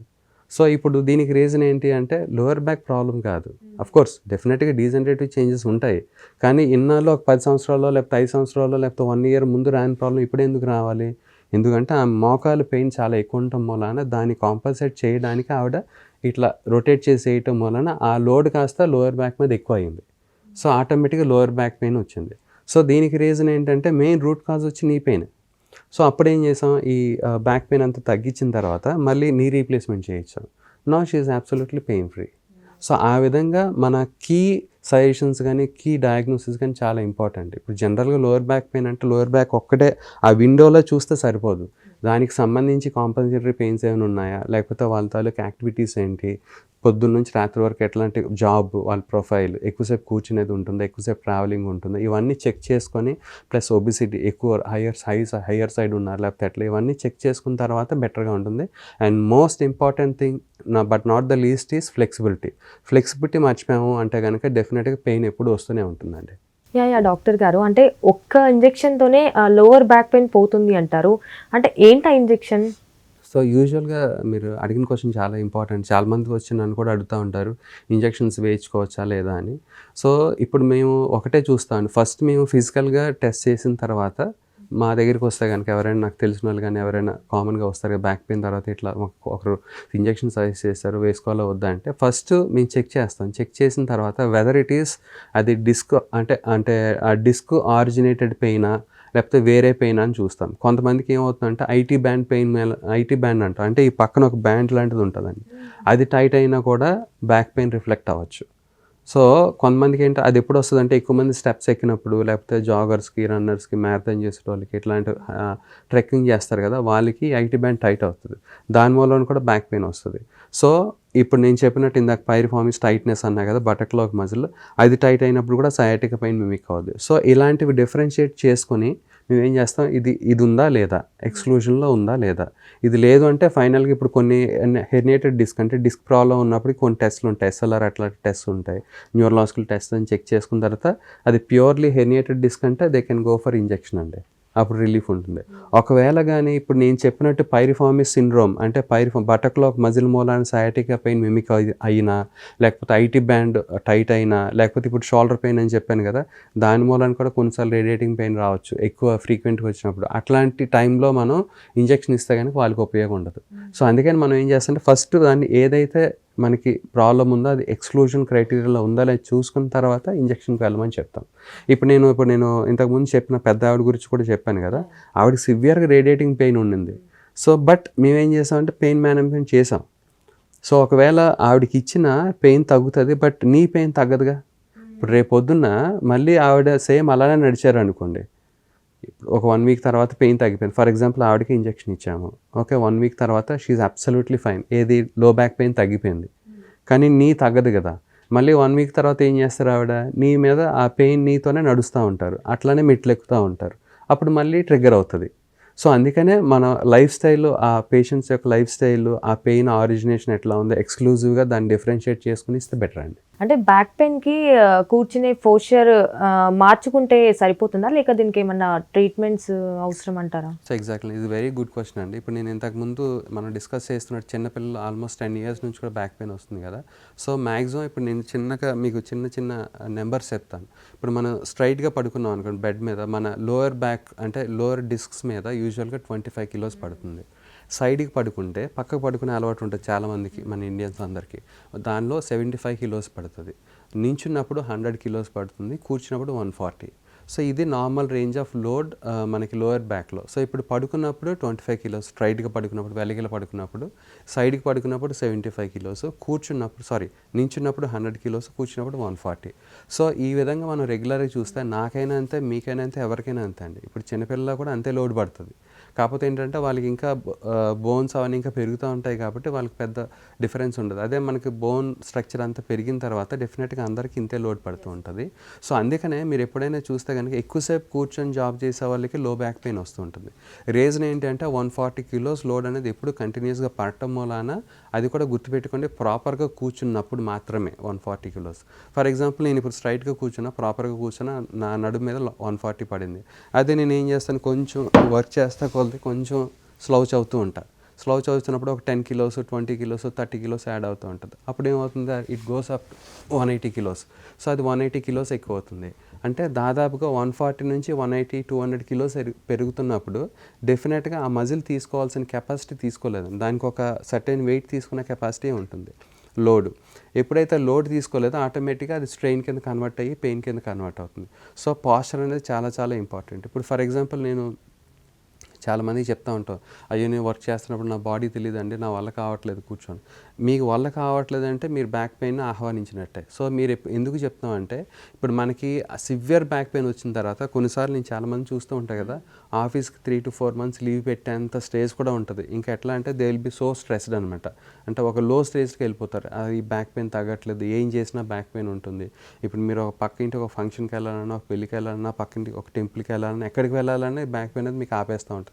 సో ఇప్పుడు దీనికి రీజన్ ఏంటి అంటే లోయర్ బ్యాక్ ప్రాబ్లం కాదు, అఫ్కోర్స్ డెఫినెట్గా డీజనరేటివ్ చేంజెస్ ఉంటాయి, కానీ ఇన్నాళ్ళు ఒక 10 సంవత్సరాల్లో లేకపోతే 5 సంవత్సరాల్లో లేకపోతే 1 year ముందు రాని ప్రాబ్లం ఇప్పుడు ఎందుకు రావాలి? ఎందుకంటే ఆ మోకాలు పెయిన్ చాలా ఎక్కువ ఉండటం వలన దాన్ని కాంపన్సేట్ చేయడానికి ఆవిడ ఇట్లా రొటేట్ చేసి వేయటం వలన ఆ లోడ్ కాస్త లోయర్ బ్యాక్ మీద ఎక్కువ అయింది. సో ఆటోమేటిక్గా లోయర్ బ్యాక్ పెయిన్ వచ్చింది. సో దీనికి రీజన్ ఏంటంటే మెయిన్ రూట్ కాజ్ వచ్చి నీ పెయిన్. సో అప్పుడు ఏం చేసాం, ఈ బ్యాక్ పెయిన్ అంతా తగ్గించిన తర్వాత మళ్ళీ నీ రీప్లేస్మెంట్ చేయించాం. Now she is absolutely pain free. So ఆ విధంగా మన కీ సజెషన్స్ కానీ కీ డయాగ్నోసిస్ కానీ చాలా ఇంపార్టెంట్. ఇప్పుడు జనరల్గా లోయర్ బ్యాక్ పెయిన్ అంటే లోయర్ బ్యాక్ ఒక్కటే ఆ విండోలో చూస్తే సరిపోదు, దానికి సంబంధించి కాంపన్సేటరీ పెయిన్స్ ఏమైనా ఉన్నాయా, లేకపోతే వాళ్ళ తాలూకు యాక్టివిటీస్ ఏంటి, పొద్దున్న నుంచి రాత్రి వరకు ఎట్లాంటి జాబ్, వాళ్ళ ప్రొఫైల్, ఎక్కువసేపు కూర్చునేది ఉంటుందా, ఎక్కువసేపు ట్రావెలింగ్ ఉంటుందా, ఇవన్నీ చెక్ చేసుకొని ప్లస్ ఒబిసిటీ ఎక్కువ హయ్యర్ సైడ్ ఉన్నారు లేకపోతే ఎట్లా, ఇవన్నీ చెక్ చేసుకున్న తర్వాత బెటర్గా ఉంటుంది. And most important thing but not the least is flexibility మర్చిపోయాము అంటే కనుక డెఫినెట్గా పెయిన్ ఎప్పుడు వస్తూనే ఉంటుందండి. యా డాక్టర్ గారు, అంటే ఒక్క ఇంజెక్షన్తోనే లోవర్ బ్యాక్ పెయిన్ పోతుంది అంటారు, అంటే ఏంటి ఆ ఇంజెక్షన్? సో యూజువల్గా మీరు అడిగిన క్వశ్చన్ చాలా ఇంపార్టెంట్. చాలామంది వచ్చి నన్ను కూడా అడుగుతూ ఉంటారు ఇంజెక్షన్స్ వేయించుకోవచ్చా లేదా అని. సో ఇప్పుడు మేము ఒకటే చూస్తాం, ఫస్ట్ మేము ఫిజికల్గా టెస్ట్ చేసిన తర్వాత మా దగ్గరికి వస్తే కనుక ఎవరైనా నాకు తెలిసిన వాళ్ళు కానీ ఎవరైనా కామన్గా వస్తారు కదా బ్యాక్ పెయిన్ తర్వాత ఇట్లా ఒకరు ఇంజెక్షన్ సజెస్ట్ చేస్తారు వేసుకోవాలా వద్దా అంటే ఫస్ట్ మేము చెక్ చేస్తాం. చెక్ చేసిన తర్వాత వెదర్ ఇట్ ఈస్ అది డిస్క్ అంటే ఆ డిస్క్ ఆరిజినేటెడ్ పెయినా లేకపోతే వేరే పెయిన్ అని చూస్తాం. కొంతమందికి ఏమవుతుందంటే ఐటీ బ్యాండ్ అంటాం, అంటే ఈ పక్కన ఒక బ్యాండ్ లాంటిది ఉంటుందండి, అది టైట్ అయినా కూడా బ్యాక్ పెయిన్ రిఫ్లెక్ట్ అవ్వచ్చు. సో కొంతమందికి ఏంటి అది ఎప్పుడు వస్తుంది అంటే ఎక్కువ మంది స్టెప్స్ ఎక్కినప్పుడు, లేకపోతే జాగర్స్కి, రన్నర్స్కి, మ్యారథాన్ చేసే వాళ్ళకి, ఇట్లాంటి ట్రెక్కింగ్ చేస్తారు కదా, వాళ్ళకి ఐటీ బ్యాండ్ టైట్ అవుతుంది, దాని మూలన కూడా బ్యాక్ పెయిన్ వస్తుంది. సో ఇప్పుడు నేను చెప్పినట్టు ఇందాక పైరిఫార్మిస్ టైట్నెస్ అన్నా కదా బటక్లాక్ మజిల్, అది టైట్ అయినప్పుడు కూడా సయాటిక పెయిన్ మిమిక్ అవుద్ది. సో ఇలాంటివి డిఫరెన్షియేట్ చేసుకొని మేము ఏం చేస్తాం, ఇది ఉందా లేదా, ఎక్స్క్లూజన్లో ఉందా లేదా, ఇది లేదు అంటే ఫైనల్గా ఇప్పుడు కొన్ని హెర్నియేటెడ్ డిస్క్ అంటే డిస్క్ ప్రాబ్లం ఉన్నప్పుడు కొన్ని టెస్ట్లు ఉంటాయి, ఎస్ఎల్ఆర్ అట్లాంటి టెస్ట్ ఉంటాయి, న్యూరలాజికల్ టెస్ట్ అని చెక్ చేసుకున్న తర్వాత అది ప్యూర్లీ హెర్నియేటెడ్ డిస్క్ అంటే they can go for injection అండి, అప్పుడు రిలీఫ్ ఉంటుంది. ఒకవేళ కానీ ఇప్పుడు నేను చెప్పినట్టు పైరిఫార్మిస్ సిండ్రోమ్ అంటే బటక్లాక్ మజిల్ మూలాన సయాటికా పెయిన్ మిమిక్ అయినా, లేకపోతే ఐటీ బ్యాండ్ టైట్ అయినా, లేకపోతే ఇప్పుడు షోల్డర్ పెయిన్ అని చెప్పాను కదా దాని మూలాన కూడా కొన్నిసార్లు రేడియేటింగ్ పెయిన్ రావచ్చు ఎక్కువ ఫ్రీక్వెంట్గా వచ్చినప్పుడు, అట్లాంటి టైంలో మనం ఇంజెక్షన్ ఇస్తే కనుక వాళ్ళకి ఉపయోగం ఉండదు. సో అందుకని మనం ఏం చేస్తామంటే ఫస్ట్ దాన్ని ఏదైతే మనకి ప్రాబ్లం ఉందో అది ఎక్స్క్లూజన్ క్రైటీరియాలో ఉందా లేదా చూసుకున్న తర్వాత ఇంజెక్షన్కి వెళ్ళమని చెప్తాం. ఇప్పుడు నేను ఇంతకుముందు చెప్పిన పెద్ద ఆవిడ గురించి కూడా చెప్పాను కదా, ఆవిడకి సివియర్గా రేడియేటింగ్ పెయిన్ ఉండింది. సో బట్ మేమేం చేసామంటే పెయిన్ మేనేజ్మెంట్ చేసాం. సో ఒకవేళ ఆవిడకి ఇచ్చిన పెయిన్ తగ్గుతుంది బట్ నీ పెయిన్ తగ్గదుగా. ఇప్పుడు రేపు పొద్దున్న మళ్ళీ ఆవిడ సేమ్ అలానే నడిచారు అనుకోండి, ఇప్పుడు ఒక 1 వీక్ తర్వాత పెయిన్ తగ్గిపోయింది, ఫర్ ఎగ్జాంపుల్ ఆవిడకి ఇంజెక్షన్ ఇచ్చాము, ఓకే 1 వీక్ తర్వాత షీఈ్ అబ్సల్యూట్లీ ఫైన్, ఏది లో బ్యాక్ పెయిన్ తగ్గిపోయింది, కానీ నీ తగ్గదు కదా. మళ్ళీ 1 వీక్ తర్వాత ఏం చేస్తారు, ఆవిడ నీ మీద ఆ పెయిన్ నీతోనే నడుస్తూ ఉంటారు, అట్లానే మెట్లు ఎక్కుతూ ఉంటారు, అప్పుడు మళ్ళీ ట్రిగ్గర్ అవుతుంది. సో అందుకనే మన లైఫ్ స్టైల్, ఆ పేషెంట్స్ యొక్క లైఫ్ స్టైల్, ఆ పెయిన్ ఆరిజినేషన్ ఎట్లా ఉందో ఎక్స్క్లూజివ్గా దాన్ని డిఫరెన్షియేట్ చేసుకుని ఇస్తే బెటర్ అండి. అంటే బ్యాక్ పెయిన్కి కూర్చునే పోస్చర్ మార్చుకుంటే సరిపోతుందా, లేక దీనికి ఏమన్నా ట్రీట్మెంట్స్ అవసరం అంటారా? సో ఎగ్జాక్ట్లీ, ఇది వెరీ గుడ్ క్వశ్చన్ అండి. ఇప్పుడు నేను ఇంతకుముందు మనం డిస్కస్ చేస్తున్నట్టు చిన్నపిల్లలు ఆల్మోస్ట్ 10 years నుంచి కూడా బ్యాక్ పెయిన్ వస్తుంది కదా. సో మ్యాక్సిమం ఇప్పుడు నేను చిన్నగా మీకు చిన్న నెంబర్స్ చెప్తాను. ఇప్పుడు మనం స్ట్రైట్గా పడుకున్నాం అనుకోండి బెడ్ మీద, మన లోయర్ బ్యాక్ అంటే లోయర్ డిస్క్స్ మీద యూజువల్గా 25 kilos పడుతుంది. సైడ్కి పడుకుంటే పక్కకు పడుకునే అలవాటు ఉంటుంది చాలామందికి, మన ఇండియన్స్ అందరికీ, దానిలో 75 kilos పడుతుంది. నించున్నప్పుడు 100 kilos పడుతుంది, కూర్చున్నప్పుడు 140. సో ఇది నార్మల్ రేంజ్ ఆఫ్ లోడ్ మనకి లోయర్ బ్యాక్లో. సో ఇప్పుడు పడుకున్నప్పుడు 25 kilos స్ట్రైట్గా పడుకున్నప్పుడు, వెలిగిల పడుకున్నప్పుడు, సైడ్కి పడుకున్నప్పుడు 75 kilos, నించున్నప్పుడు 100 kilos, కూర్చున్నప్పుడు 140. సో ఈ విధంగా మనం రెగ్యులర్గా చూస్తే నాకైనా అంతే, మీకైనా అంతే, ఎవరికైనా అంతే అండి. ఇప్పుడు చిన్నపిల్లలు కూడా అంతే లోడ్ పడుతుంది, కాకపోతే ఏంటంటే వాళ్ళకి ఇంకా బోన్స్ అవన్నీ ఇంకా పెరుగుతూ ఉంటాయి కాబట్టి వాళ్ళకి పెద్ద డిఫరెన్స్ ఉండదు. అదే మనకి బోన్ స్ట్రక్చర్ అంతా పెరిగిన తర్వాత డెఫినెట్గా అందరికీ ఇంతే లోడ్ పడుతూ ఉంటుంది. సో అందుకనే మీరు ఎప్పుడైనా చూస్తే కనుక ఎక్కువసేపు కూర్చొని జాబ్ చేసే వాళ్ళకి లో బ్యాక్ పెయిన్ వస్తూ ఉంటుంది. రీజన్ ఏంటంటే 140 kilos లోడ్ అనేది ఎప్పుడు కంటిన్యూస్గా పడటం మూలాన, అది కూడా గుర్తుపెట్టుకోండి ప్రాపర్గా కూర్చున్నప్పుడు మాత్రమే 140 kilos. ఫర్ ఎగ్జాంపుల్ నేను ఇప్పుడు స్ట్రైట్గా కూర్చున్నా, ప్రాపర్గా కూర్చున్నా, నా నడుము మీద 140 పడింది. అదే నేను ఏం చేస్తాను, కొంచెం వర్క్ చేస్తా కొంచెం స్లౌచ్ అవుతూ ఉంటా. స్లౌచ్ అవుతున్నప్పుడు ఒక 10 kilos, 20 kilos, 30 kilos యాడ్ అవుతూ ఉంటుంది. అప్పుడు ఏమవుతుంది, it goes up 180 kilos. So అది 180 kilos ఎక్కువ అవుతుంది. అంటే దాదాపుగా 140 నుంచి 180 200 కిలోస్ పెరుగుతున్నప్పుడు డెఫినెట్గా ఆ మజిల్ తీసుకోవాల్సిన కెపాసిటీ తీసుకోలేదు, దానికి ఒక సర్టెన్ వెయిట్ తీసుకునే కెపాసిటీ ఉంటుంది లోడ్. ఎప్పుడైతే లోడ్ తీసుకోలేదో ఆటోమేటిక్గా అది స్ట్రెయిన్ కింద కన్వర్ట్ అయ్యి పెయిన్ కింద కన్వర్ట్ అవుతుంది. సో పాస్చర్ అనేది చాలా చాలా ఇంపార్టెంట్. ఇప్పుడు ఫర్ ఎగ్జాంపుల్ నేను చాలామందికి చెప్తా ఉంటాం, అయ్యో నేను వర్క్ చేస్తున్నప్పుడు నా బాడీ తెలియదండి, నా వల్ల కావట్లేదు కూర్చొని. మీకు వల్ల కావట్లేదు అంటే మీరు బ్యాక్ పెయిన్ ఆహ్వానించినట్టే. సో మీరు ఎందుకు చెప్తామంటే ఇప్పుడు మనకి సివియర్ బ్యాక్ పెయిన్ వచ్చిన తర్వాత కొన్నిసార్లు నేను చాలామంది చూస్తూ ఉంటాను కదా, ఆఫీస్కి 3 to 4 months లీవ్ పెట్టేంత స్టేజ్ కూడా ఉంటుంది. ఇంకా ఎట్లా అంటే they will be so stressed అనమాట. అంటే ఒక లో స్టేజ్కి వెళ్ళిపోతారు, ఈ బ్యాక్ పెయిన్ తగ్గట్లేదు, ఏం చేసినా బ్యాక్ పెయిన్ ఉంటుంది. ఇప్పుడు మీరు ఒక పక్కింటి ఒక ఫంక్షన్కి వెళ్ళాలన్నా, ఒక పెళ్ళికి వెళ్ళాలన్నా, పక్కింటి ఒక టెంపుల్కి వెళ్ళాలన్నా, ఎక్కడికి వెళ్ళాలన్నా బ్యాక్ పెయిన్ అనేది మీకు ఆపేస్తూ ఉంటుంది.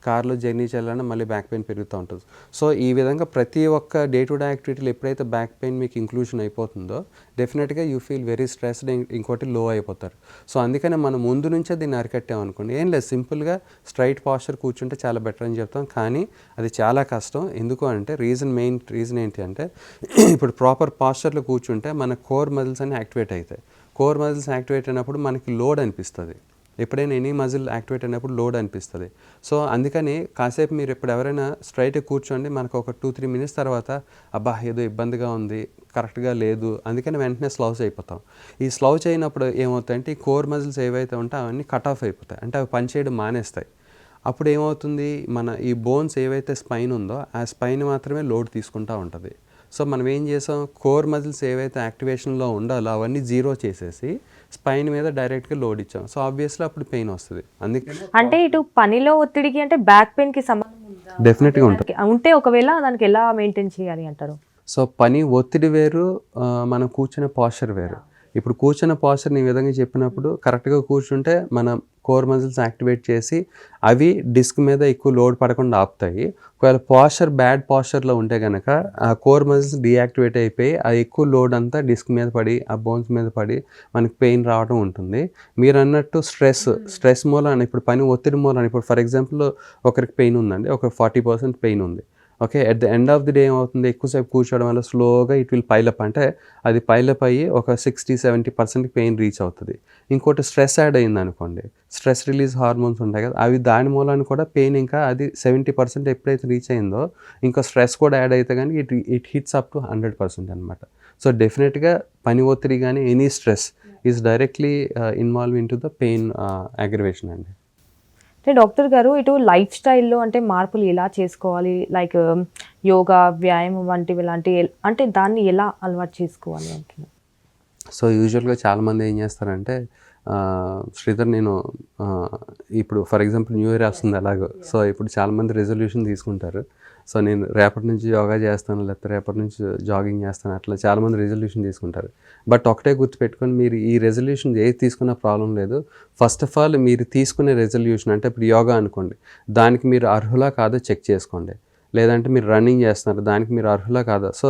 కార్లో జర్నీ చేయాలన్నా మళ్ళీ బ్యాక్ పెయిన్ పెరుగుతూ ఉంటుంది. సో ఈ విధంగా ప్రతి ఒక్క డే టు డే యాక్టివిటీలు ఎప్పుడైతే బ్యాక్ పెయిన్ మీకు ఇంక్లూషన్ అయిపోతుందో డెఫినెట్గా యూ ఫీల్ వెరీ స్ట్రెస్డ్, ఇంకోటి లో అయిపోతారు. సో అందుకనే మనం ముందు నుంచే దీన్ని అరికట్టామనుకోండి, ఏం లేదు, సింపుల్గా స్ట్రైట్ పాస్చర్ కూర్చుంటే చాలా బెటర్ అని చెప్తాం. కానీ అది చాలా కష్టం. ఎందుకు అంటే మెయిన్ రీజన్ ఏంటి అంటే ఇప్పుడు ప్రాపర్ పాస్చర్లో కూర్చుంటే మన కోర్ మజిల్స్ అన్ని యాక్టివేట్ అవుతాయి. కోర్ మజిల్స్ యాక్టివేట్ అయినప్పుడు మనకి లోడ్ అనిపిస్తుంది. ఎప్పుడైనా ఎనీ మజిల్ యాక్టివేట్ అయినప్పుడు లోడ్ అనిపిస్తుంది. సో అందుకని కాసేపు మీరు ఇప్పుడు ఎవరైనా స్ట్రైట్గా కూర్చోండి, మనకు ఒక 2-3 minutes తర్వాత అబ్బా ఏదో ఇబ్బందిగా ఉంది, కరెక్ట్గా లేదు, అందుకని వెంటనే స్లౌచ్ అయిపోతాం. ఈ స్లౌచ్ అయినప్పుడు ఏమవుతాయంటే ఈ కోర్ మజిల్స్ ఏవైతే ఉంటాయో అవన్నీ కట్ ఆఫ్ అయిపోతాయి, అంటే అవి పనిచేయడం మానేస్తాయి. అప్పుడు ఏమవుతుంది, మన ఈ బోన్స్ ఏవైతే స్పైన్ ఉందో ఆ స్పైన్ మాత్రమే లోడ్ తీసుకుంటూ ఉంటుంది. సో మనం ఏం చేసాం, కోర్ మజిల్స్ ఏవైతే యాక్టివేషన్లో ఉండాలో అవన్నీ జీరో చేసేసి స్పైన్ మీద డైరెక్ట్గా లోడ్ ఇచ్చాం. సో ఆబ్వియస్లీ అప్పుడు పెయిన్ వస్తుంది. అందుకే అంటే ఇటు పనిలో ఒత్తిడికి అంటే బ్యాక్ పెయిన్కి సంబంధం ఉందా? డెఫినెట్గా ఉంటుంది. ఉంటే ఒకవేళ దానికి ఎలా మెయింటైన్ చేయాలి అంటారు? సో పని ఒత్తిడి వేరు, మనం కూర్చునే పాస్చర్ వేరు. ఇప్పుడు కూర్చున్న పాస్చర్ని ఈ విధంగా చెప్పినప్పుడు కరెక్ట్గా కూర్చుంటే మనం కోర్ మజిల్స్ యాక్టివేట్ చేసి అవి డిస్క్ మీద ఎక్కువ లోడ్ పడకుండా ఆపుతాయి. ఒకవేళ పాస్చర్ బ్యాడ్ పాస్చర్లో ఉంటే కనుక ఆ కోర్ మజిల్స్ డీయాక్టివేట్ అయిపోయి ఆ ఎక్కువ లోడ్ అంతా డిస్క్ మీద పడి ఆ బోన్స్ మీద పడి మనకి పెయిన్ రావడం ఉంటుంది. మీరు అన్నట్టు స్ట్రెస్ మూలాన, ఇప్పుడు పని ఒత్తిడి మూలాన, ఇప్పుడు ఫర్ ఎగ్జాంపుల్ ఒకరికి పెయిన్ ఉందండి, ఒక 40% పెయిన్ ఉంది. Okay, at the end of the day ఏమవుతుంది, ఎక్కువసేపు కూర్చోవడం వల్ల స్లోగా ఇట్ విల్ పైలప్, అంటే అది పైలప్ అయ్యి ఒక 60-70% పెయిన్ రీచ్ అవుతుంది. ఇంకోటి స్ట్రెస్ యాడ్ అయింది అనుకోండి, స్ట్రెస్ రిలీజ్ హార్మోన్స్ ఉంటాయి కదా, అవి దాని మూలాన్ని కూడా పెయిన్ ఇంకా అది 70% ఎప్పుడైతే రీచ్ అయిందో ఇంకా స్ట్రెస్ కూడా యాడ్ అయితే కానీ ఇట్ హిట్స్ అప్ టు 100% అనమాట. సో డెఫినెట్గా పని ఒత్తిడి కానీ any stress is directly involve in to the pain aggravation అండి. అంటే డాక్టర్ గారు ఇటు లైఫ్ స్టైల్లో అంటే మార్పులు ఎలా చేసుకోవాలి, లైక్ యోగా, వ్యాయామం వంటివి ఇలాంటి, అంటే దాన్ని ఎలా అలవాటు చేసుకోవాలి అంటున్నారు? సో యూజువల్గా చాలామంది ఏం చేస్తారంటే శ్రీధర్ నేను ఇప్పుడు ఫర్ ఎగ్జాంపుల్ న్యూ ఇయర్ వస్తుంది అలాగో, సో ఇప్పుడు చాలామంది రెజల్యూషన్ తీసుకుంటారు. సో నేను రేపటి నుంచి యోగా చేస్తాను, లేకపోతే రేపటి నుంచి జాగింగ్ చేస్తాను, అట్లా చాలామంది రెజల్యూషన్ తీసుకుంటారు. బట్ ఒకటే గుర్తుపెట్టుకొని, మీరు ఈ రెజల్యూషన్ ఏది తీసుకున్న ప్రాబ్లం లేదు. ఫస్ట్ ఆఫ్ ఆల్ మీరు తీసుకునే రెజల్యూషన్, అంటే ఇప్పుడు యోగా అనుకోండి, దానికి మీరు అర్హులా కాదో చెక్ చేసుకోండి. లేదంటే మీరు రన్నింగ్ చేస్తున్నారు, దానికి మీరు అర్హులా కాదా. సో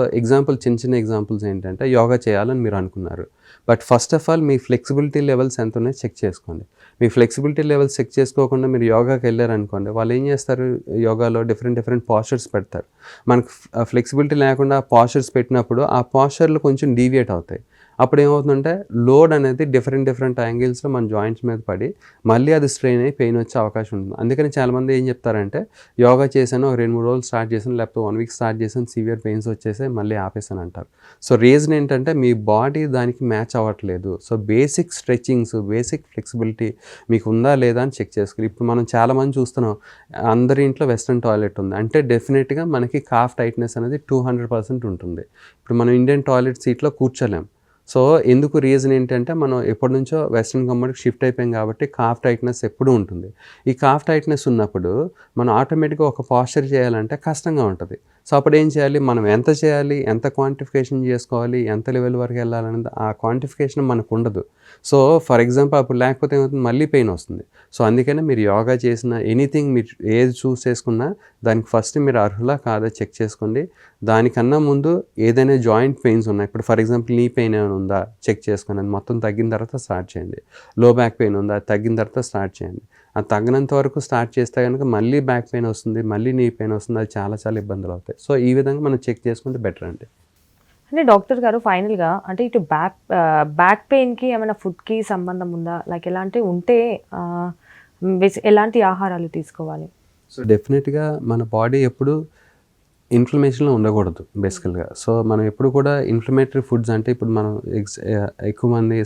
చిన్న ఎగ్జాంపుల్స్ ఏంటంటే, యోగా చేయాలని మీరు అనుకున్నారు, but first of all me flexibility levels ఎంత ఉన్నాయో చెక్ చేసుకోండి. మీ ఫ్లెక్సిబిలిటీ లెవెల్స్ చెక్ చేసుకోకుండా మీరు యోగాకి వెళ్ళారనుకోండి, వాళ్ళు ఏం చేస్తారు, యోగాలో డిఫరెంట్ పాస్చర్స్ పెడతారు. మనకు ఫ్లెక్సిబిలిటీ లేకుండా పాస్చర్స్ పెట్టినప్పుడు ఆ పాస్చర్లు కొంచెం డీవియేట్ అవుతాయి. అప్పుడు ఏమవుతుందంటే లోడ్ అనేది డిఫరెంట్ యాంగిల్స్లో మన జాయింట్స్ మీద పడి మళ్ళీ అది స్ట్రెయిన్ అయ్యి పెయిన్ వచ్చే అవకాశం ఉంటుంది. అందుకని చాలామంది ఏం చెప్తారంటే, యోగా చేశాను, 2-3 రోజులు స్టార్ట్ చేశాను, లేకపోతే 1 week స్టార్ట్ చేశాను, సివియర్ పెయిన్స్ వచ్చేసి మళ్ళీ ఆపేసాను అంటారు. సో రీజన్ ఏంటంటే మీ బాడీ దానికి మ్యాచ్ అవ్వట్లేదు. So basic stretchings, basic flexibility మీకు ఉందా లేదా అని చెక్ చేసుకోవాలి. ఇప్పుడు మనం చాలామంది చూస్తున్నాం, అందరి ఇంట్లో వెస్ట్రన్ టాయిలెట్ ఉంది అంటే డెఫినెట్గా మనకి కాఫ్ టైట్నెస్ అనేది 200% ఉంటుంది. ఇప్పుడు మనం ఇండియన్ టాయిలెట్ సీట్లో కూర్చోలేం. సో ఎందుకు రీజన్ ఏంటంటే, మనం ఎప్పటి నుంచో వెస్ట్రన్ కంఫర్ట్కి షిఫ్ట్ అయిపోయాం కాబట్టి కాఫ్ టైట్నెస్ ఎప్పుడూ ఉంటుంది. ఈ కాఫ్ టైట్నెస్ ఉన్నప్పుడు మనం ఆటోమేటిక్గా ఒక పాస్చర్ చేయాలంటే కష్టంగా ఉంటుంది. సో అప్పుడు ఏం చేయాలి, మనం ఎంత చేయాలి, ఎంత క్వాంటిఫికేషన్ చేసుకోవాలి, ఎంత లెవెల్ వరకు వెళ్ళాలనేది ఆ క్వాంటిఫికేషన్ మనకు ఉండదు. సో ఫర్ ఎగ్జాంపుల్ అప్పుడు లేకపోతే ఏమవుతుంది, మళ్ళీ పెయిన్ వస్తుంది. సో అందుకనే మీరు యోగా చేసిన ఎనీథింగ్ మీరు ఏది చూస్ చేసుకున్నా దానికి ఫస్ట్ మీరు అర్హులా కాదా చెక్ చేసుకోండి. దానికన్నా ముందు ఏదైనా జాయింట్ పెయిన్స్ ఉన్నాయి, ఇప్పుడు ఫర్ ఎగ్జాంపుల్ నీ పెయిన్ ఏమైనా ఉందా చెక్ చేసుకుని అది మొత్తం తగ్గిన తర్వాత స్టార్ట్ చేయండి. లో బ్యాక్ పెయిన్ ఉందా, తగ్గిన తర్వాత స్టార్ట్ చేయండి. అది తగ్గినంత వరకు స్టార్ట్ చేస్తే కనుక మళ్ళీ బ్యాక్ పెయిన్ వస్తుంది, మళ్ళీ నీ పెయిన్ వస్తుంది, అది చాలా ఇబ్బందులు అవుతాయి. సో ఈ విధంగా మనం చెక్ చేసుకుంటే బెటర్ అండి. అంటే డాక్టర్ గారు ఫైనల్గా అంటే ఇటు బ్యాక్ పెయిన్కి ఏమైనా ఫుడ్కి సంబంధం ఉందా? లైక్ ఎలాంటి ఉంటే ఎలాంటి ఆహారాలు తీసుకోవాలి? సో డెఫినెట్గా మన బాడీ ఎప్పుడు ఇన్ఫ్లమేషన్లో ఉండకూడదు బేసికల్గా. సో మనం ఎప్పుడు కూడా ఇన్ఫ్లమేటరీ ఫుడ్స్ అంటే ఇప్పుడు మనం ఎక్కువ మంది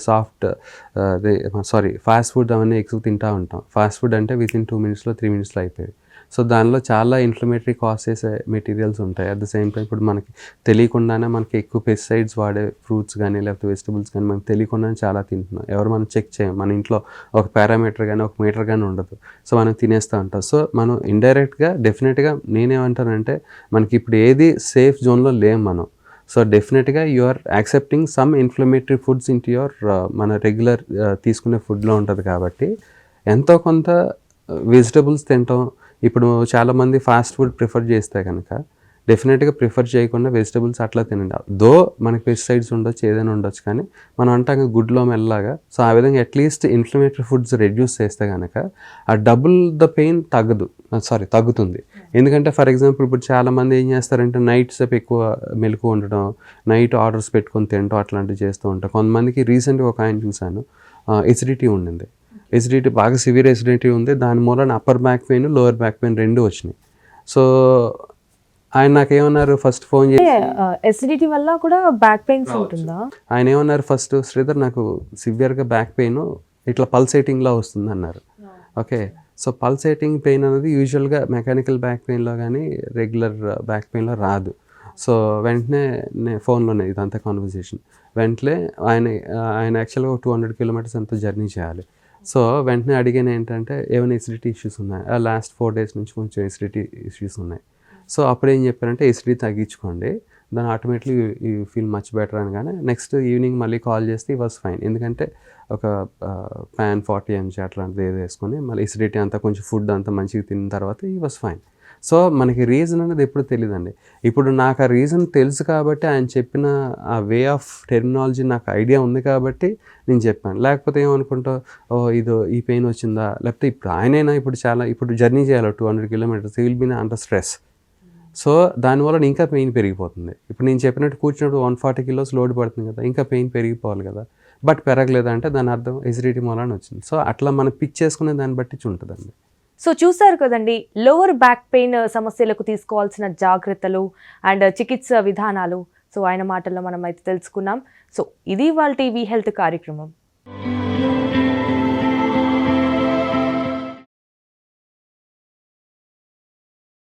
ఫాస్ట్ ఫుడ్ అవన్నీ ఎక్కువ తింటూ ఉంటాం. ఫాస్ట్ ఫుడ్ అంటే వితిన్ 2 మినిట్స్లో 3 మినిట్స్లో అయిపోయి. సో దానిలో చాలా ఇన్ఫ్లమేటరీ కాజ్ చేసే మెటీరియల్స్ ఉంటాయి. అట్ ద సేమ్ టైం ఇప్పుడు మనకి తెలియకుండానే మనకి ఎక్కువ పెస్టిసైడ్స్ వాడే ఫ్రూట్స్ కానీ లేకపోతే వెజిటబుల్స్ కానీ మనకి తెలియకుండానే చాలా తింటున్నాం. ఎవరు మనం చెక్ చేయం. మన ఇంట్లో ఒక పారామీటర్ కానీ ఒక మీటర్ కానీ ఉండదు. సో మనం తినేస్తూ ఉంటాం. సో మనం ఇండైరెక్ట్గా డెఫినెట్గా నేనేమంటానంటే మనకి ఇప్పుడు ఏది సేఫ్ జోన్లో లేం మనం. సో డెఫినెట్గా you are accepting some inflammatory foods into your మన రెగ్యులర్ తీసుకునే ఫుడ్లో ఉంటుంది కాబట్టి ఎంతో కొంత వెజిటబుల్స్ తింటాం. ఇప్పుడు చాలామంది ఫాస్ట్ ఫుడ్ ప్రిఫర్ చేస్తే కనుక డెఫినెట్గా ప్రిఫర్ చేయకుండా వెజిటబుల్స్ అట్లా తినండి. దో మనకి పెస్టిసైడ్స్ ఉండొచ్చు, ఏదైనా ఉండొచ్చు, కానీ మనం అంటాం గుడ్లో మెల్లగా. సో ఆ విధంగా అట్లీస్ట్ ఇన్ఫ్లమేటరీ ఫుడ్స్ రెడ్యూస్ చేస్తే కనుక ఆ డబుల్ ద పెయిన్ తగ్గుతుంది. ఎందుకంటే ఫర్ ఎగ్జాంపుల్ ఇప్పుడు చాలామంది ఏం చేస్తారంటే నైట్ సేపు ఎక్కువ మెలకు ఉండడం, నైట్ ఆర్డర్స్ పెట్టుకొని తినడం అట్లాంటివి చేస్తూ ఉంటాం. కొంతమందికి రీసెంట్గా ఒక ఆయన చూశాను, ఎసిడిటీ ఉండింది. ఎసిడిటీ బాగా సివియర్ ఎసిడిటీ ఉంది. దాని మూలన upper back pain, lower back pain 2 వచ్చినాయి. సో ఆయన నాకేమన్నారు ఫస్ట్ ఫోన్ చేసి, ఎసిడిటీ వల్ల కూడా బ్యాక్ పెయిన్స్ ఉంటుందా? ఆయన ఏమన్నారు ఫస్ట్, శ్రీధర్ నాకు సివియర్గా బ్యాక్ పెయిన్ ఇట్లా పల్సేటింగ్లా వస్తుంది అన్నారు. ఓకే, సో పల్సేటింగ్ పెయిన్ అనేది యూజువల్గా మెకానికల్ బ్యాక్ పెయిన్లో కానీ రెగ్యులర్ బ్యాక్ పెయిన్లో రాదు. సో వెంటనే ఫోన్లోనే ఇదంతా కాన్వర్సేషన్. వెంటనే ఆయన యాక్చువల్గా 200 కిలోమీటర్స్ ఎంతో జర్నీ చేయాలి. సో వెంటనే అడిగాను ఏంటంటే ఏమైనా ఎసిడిటీ ఇష్యూస్ ఉన్నాయి, లాస్ట్ 4 days నుంచి కొంచెం ఎసిడిటీ ఇష్యూస్ ఉన్నాయి. సో అప్పుడు ఏం చెప్పారంటే ఎసిడిటీ తగ్గించుకోండి, దాని automatically you feel much better అనగానే నెక్స్ట్ ఈవినింగ్ మళ్ళీ కాల్ చేస్తే ఈ వాజ్ ఫైన్. ఎందుకంటే ఒక pan 40 mg అట్లాంటిది ఏదో వేసుకొని మళ్ళీ ఎసిడిటీ అంతా కొంచెం ఫుడ్ అంతా మంచిగా తిన్న తర్వాత ఈ వాజ్ ఫైన్. సో మనకి రీజన్ అనేది ఎప్పుడు తెలియదండి. ఇప్పుడు నాకు ఆ రీజన్ తెలుసు కాబట్టి ఆయన చెప్పిన ఆ వే ఆఫ్ టెర్మినాలజీ నాకు ఐడియా ఉంది కాబట్టి నేను చెప్పాను. లేకపోతే ఏమనుకుంటావు, ఈ పెయిన్ వచ్చిందా, లేకపోతే ఇప్పుడు ఆయనైనా ఇప్పుడు జర్నీ చేయాలి 200 kilometers, will be under stress. So దానివల్ల ఇంకా పెయిన్ పెరిగిపోతుంది. ఇప్పుడు నేను చెప్పినట్టు కూర్చున్నప్పుడు 140 kilos లోడ్ పడుతుంది కదా, ఇంకా పెయిన్ పెరిగిపోవాలి కదా. బట్ పెరగలేదంటే దాని అర్థం ఎసిడిటీ మూలాన వచ్చింది. సో అట్లా మనం పిక్ చేసుకునే దాన్ని బట్టి ఉంటుందండి. సో చూసారు కదండి, లోవర్ బ్యాక్ పెయిన్ సమస్యలకు తీసుకోవాల్సిన జాగ్రత్తలు అండ్ చికిత్స విధానాలు. సో ఆయన మాటల్లో మనం అయితే తెలుసుకున్నాం. సో ఇది వాళ్ళ టీవీ హెల్త్ కార్యక్రమం.